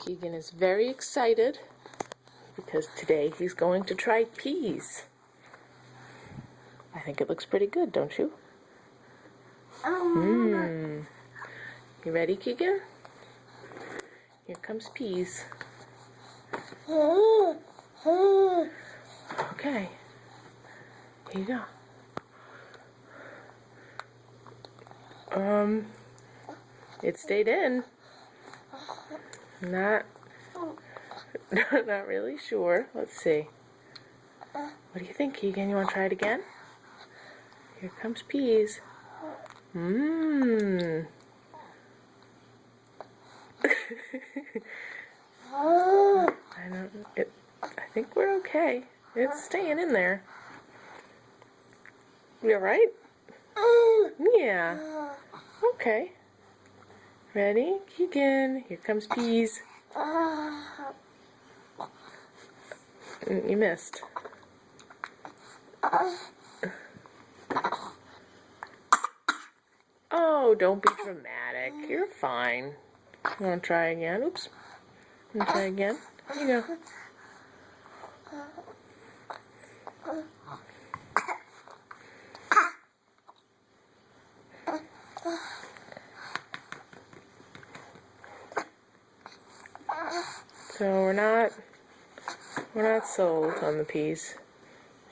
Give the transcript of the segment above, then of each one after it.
Keegan is very excited because today he's going to try peas. I think it looks pretty good, don't you? You ready, Keegan? Here comes peas. Okay. Here you go. It stayed in. Not really sure. Let's see. What do you think, Keegan? You want to try it again? Here comes peas. I think we're okay. It's staying in there. You alright? Yeah. Okay. Ready? Keegan. Here comes peas. You missed. Oh, don't be dramatic. You're fine. You want to try again? Oops. You want to try again? Here you go. So we're not sold on the peas.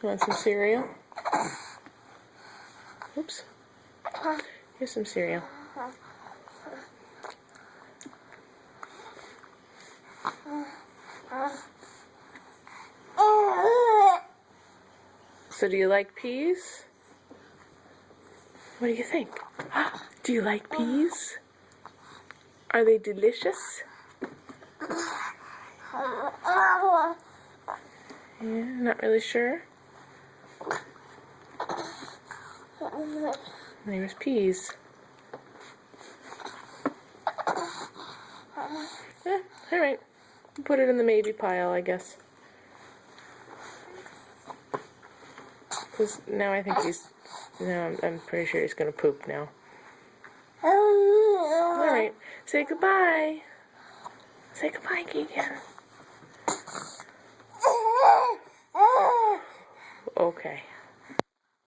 You want some cereal? Oops. Here's some cereal. So do you like peas? What do you think? Do you like peas? Are they delicious? Yeah, not really sure. There's peas. Yeah, alright. Put it in the maybe pile, I guess. Because now I think I'm pretty sure he's going to poop now. Alright, say goodbye. Say goodbye, Keegan. Okay.